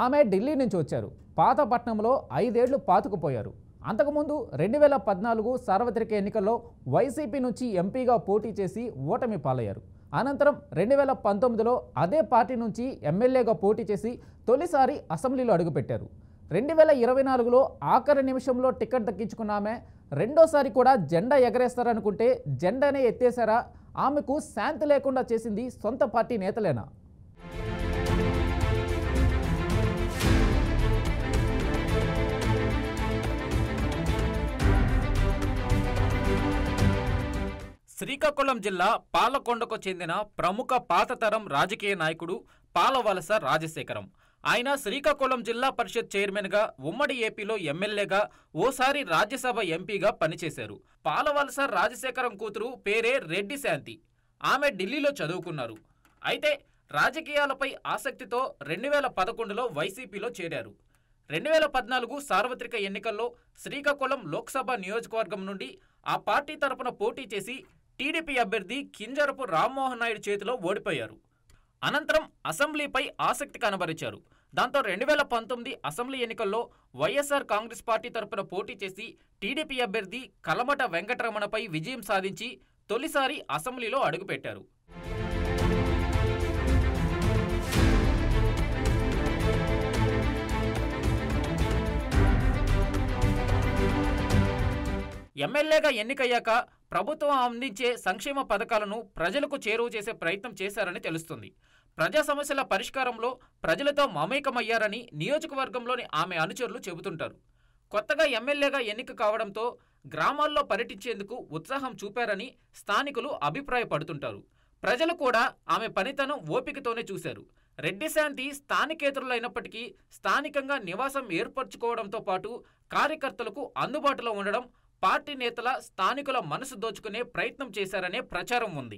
ఆమె ఢిల్లీ నుంచి వచ్చారు. పాతపట్నంలో 5 ఏళ్లు పాతుకుపోయారు. అంతకుముందు 2014 సార్వత్రిక ఎన్నికల్లో వైసీపీ నుంచి ఎంపీగా పోటీ చేసి ఓటమి పాలయ్యారు. అనంతరం 2019లో అదే పార్టీ నుంచి ఎమ్మెల్యేగా పోటీ చేసి తొలిసారి అసెంబ్లీలో అడుగుపెట్టారు. 2024లో ఆఖరి నిమిషంలో టికెట్ దక్కించుకున్న ఆమె రెండోసారి కూడా జెండా ఎగరేస్తారనుకుంటే జెండానే ఎత్తేశారా? ఆమెకు శాంతి లేకుండా చేసింది సొంత పార్టీ నేతలేనా? శ్రీకాకుళం జిల్లా పాలకొండకు చెందిన ప్రముఖ పాతతరం రాజకీయ నాయకుడు పాలవలస రాజశేఖరం. ఆయన శ్రీకాకుళం జిల్లా పరిషత్ చైర్మన్గా, ఉమ్మడి ఏపీలో ఎమ్మెల్యేగా, ఓసారి రాజ్యసభ ఎంపీగా పనిచేశారు. పాలవలస రాజశేఖరం కూతురు పేరే రెడ్డి శాంతి. ఆమె ఢిల్లీలో చదువుకున్నారు. అయితే రాజకీయాలపై ఆసక్తితో 2011లో వైసీపీలో చేరారు. 2014 సార్వత్రిక ఎన్నికల్లో శ్రీకాకుళం లోక్సభ నియోజకవర్గం నుండి ఆ పార్టీ తరపున పోటీ చేసి టీడీపీ అభ్యర్థి కింజరపు రామ్మోహన్ నాయుడు చేతిలో ఓడిపోయారు. అనంతరం అసెంబ్లీపై ఆసక్తి కనబరిచారు. దాంతో 2019 అసెంబ్లీ ఎన్నికల్లో వైఎస్ఆర్ కాంగ్రెస్ పార్టీ తరపున పోటీ చేసి టీడీపీ అభ్యర్థి కలమట వెంకటరమణపై విజయం సాధించి తొలిసారి అసెంబ్లీలో అడుగుపెట్టారు. ఎమ్మెల్యేగా ఎన్నికయ్యాక ప్రభుత్వం అందించే సంక్షేమ పథకాలను ప్రజలకు చేరువ చేసే ప్రయత్నం చేశారని తెలుస్తుంది. ప్రజా సమస్యల పరిష్కారంలో ప్రజలతో మమేకమయ్యారని నియోజకవర్గంలోని ఆమె అనుచరులు చెబుతుంటారు. కొత్తగా ఎమ్మెల్యేగా ఎన్నిక కావడంతో గ్రామాల్లో పర్యటించేందుకు ఉత్సాహం చూపారని స్థానికులు అభిప్రాయపడుతుంటారు. ప్రజలు కూడా ఆమె పనితనం ఓపికతోనే చూశారు. రెడ్డి శాంతి స్థానికేతరులైనప్పటికీ స్థానికంగా నివాసం ఏర్పరచుకోవడంతో పాటు కార్యకర్తలకు అందుబాటులో ఉండడం పార్టీ నేతల స్థానికుల మనసు దోచుకునే ప్రయత్నం చేశారనే ప్రచారం ఉంది.